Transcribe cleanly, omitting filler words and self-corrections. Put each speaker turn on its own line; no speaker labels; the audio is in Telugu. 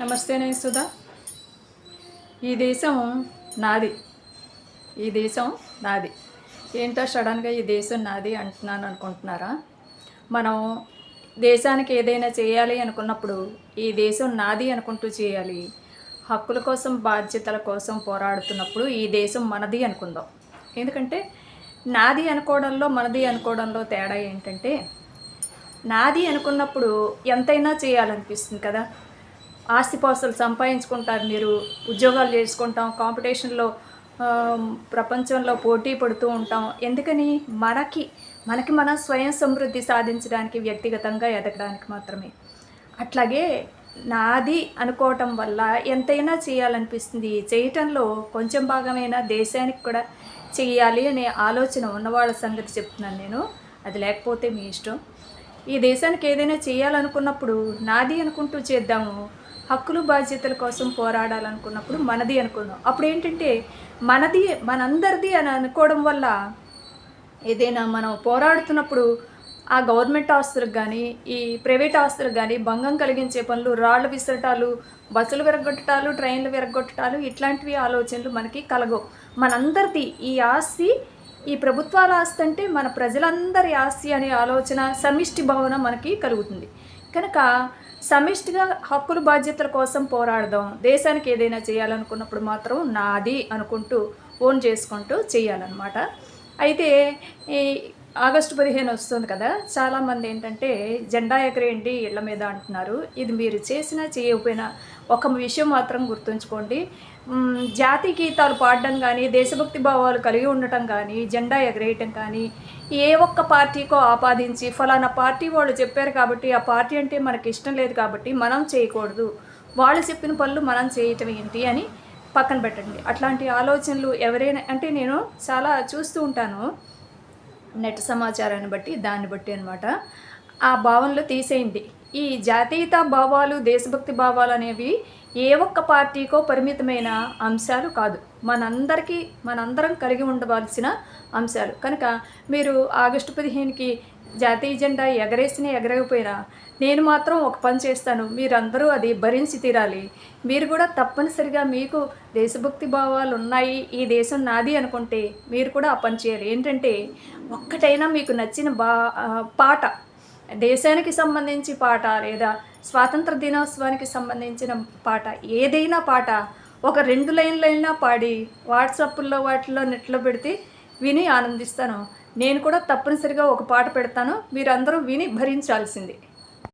నమస్తే నేను సుధా. ఈ దేశం నాది. ఈ దేశం నాది. ఏంటో సడన్గా ఈ దేశం నాది అంటున్నాను అనుకుంటున్నారా? మనం దేశానికి ఏదైనా చేయాలి అనుకున్నప్పుడు ఈ దేశం నాది అనుకుంటూ చేయాలి. హక్కుల కోసం, బాధ్యతల కోసం పోరాడుతున్నప్పుడు ఈ దేశం మనది అనుకుందాం. ఎందుకంటే నాది అనుకోవడంలో, మనది అనుకోవడంలో తేడా ఏంటంటే, నాది అనుకున్నప్పుడు ఎంతైనా చేయాలనిపిస్తుంది కదా. ఆస్తిపాస్తులు సంపాదించుకుంటారు, మీరు ఉద్యోగాలు చేసుకుంటాం, కాంపిటీషన్లో ప్రపంచంలో పోటీ పడుతూ ఉంటాం. ఎందుకని? మనకి మనం స్వయం సమృద్ధి సాధించడానికి, వ్యక్తిగతంగా ఎదగడానికి మాత్రమే. అట్లాగే నాది అనుకోవటం వల్ల ఎంతైనా చేయాలనిపిస్తుంది. చేయటంలో కొంచెం భాగమైనా దేశానికి కూడా చేయాలి అనే ఆలోచన ఉన్నవాళ్ళ సంగతి చెప్తున్నాను నేను. అది లేకపోతే మీ ఇష్టం. ఈ దేశానికి ఏదైనా చేయాలనుకున్నప్పుడు నాది అనుకుంటూ చేద్దాము. హక్కులు బాధ్యతల కోసం పోరాడాలనుకున్నప్పుడు మనది అనుకుందాం. అప్పుడు ఏంటంటే మనది, మనందరిది అని అనుకోవడం వల్ల ఏదైనా మనం పోరాడుతున్నప్పుడు ఆ గవర్నమెంట్ ఆస్తులకు కానీ, ఈ ప్రైవేట్ ఆస్తులకు కానీ భంగం కలిగించే పనులు, రాళ్ళు విసరటాలు, బస్సులు విరగొట్టటాలు, ట్రైన్లు విరగొట్టటాలు, ఇట్లాంటివి ఆలోచనలు మనకి కలగవు. మనందరిది ఈ ఆస్తి, ఈ ప్రభుత్వాల ఆస్తి అంటే మన ప్రజలందరి ఆస్తి అనే ఆలోచన, సమిష్టి భావన మనకి కలుగుతుంది. కనుక సమిష్టిగా హక్కులు బాధ్యతల కోసం పోరాడదాం. దేశానికి ఏదైనా చేయాలనుకున్నప్పుడు మాత్రం నాది అనుకుంటూ ఓన్ చేసుకుంటూ చేయాలన్నమాట. అయితే ఈ ఆగస్టు 15 వస్తుంది కదా. చాలామంది ఏంటంటే జెండా ఎగరేయండి ఇళ్ల మీద అంటున్నారు. ఇది మీరు చేసినా చేయకపోయినా ఒక విషయం మాత్రం గుర్తుంచుకోండి. జాతీయ గీతాలు పాడడం కానీ, దేశభక్తి భావాలు కలిగి ఉండటం కానీ, జెండా ఎగరేయటం కానీ ఏ ఒక్క పార్టీకో ఆపాదించి ఫలానా పార్టీ వాళ్ళు చెప్పారు కాబట్టి, ఆ పార్టీ అంటే మనకి ఇష్టం లేదు కాబట్టి మనం చేయకూడదు, వాళ్ళు చెప్పిన పనులు మనం చేయటం ఏంటి అని పక్కన పెట్టండి. అట్లాంటి ఆలోచనలు ఎవరైనా అంటే నేను చాలా చూస్తూ ఉంటాను నెట్ సమాచారాన్ని బట్టి, దాన్ని బట్టి అనమాట. ఆ భావనలు తీసేయండి. ఈ జాతీయతా భావాలు, దేశభక్తి భావాలు అనేవి ఏ ఒక్క పార్టీకో పరిమితమైన అంశాలు కాదు. మనందరం కలిగి ఉండవలసిన అంశాలు. కనుక మీరు ఆగస్టు 15కి జాతీయ జెండా ఎగరేసినా ఎగరకపోయినా నేను మాత్రం ఒక పని చేస్తాను, మీరందరూ అది భరించి తీరాలి. మీరు కూడా తప్పనిసరిగా మీకు దేశభక్తి భావాలు ఉన్నాయి, ఈ దేశం నాది అనుకుంటే మీరు కూడా ఆ పని చేయాలి. ఏంటంటే ఒక్కటైనా మీకు నచ్చిన పాట, దేశానికి సంబంధించి పాట లేదా స్వాతంత్ర దినోత్సవానికి సంబంధించిన పాట, ఏదైనా పాట ఒక 2 లైన్లైనా పాడి వాట్సాప్లో వాటిలో నెట్లో పెడితే విని ఆనందిస్తాను. నేను కూడా తప్పనిసరిగా ఒక పాట పెడతాను, మీరందరూ విని భరించాల్సిందే.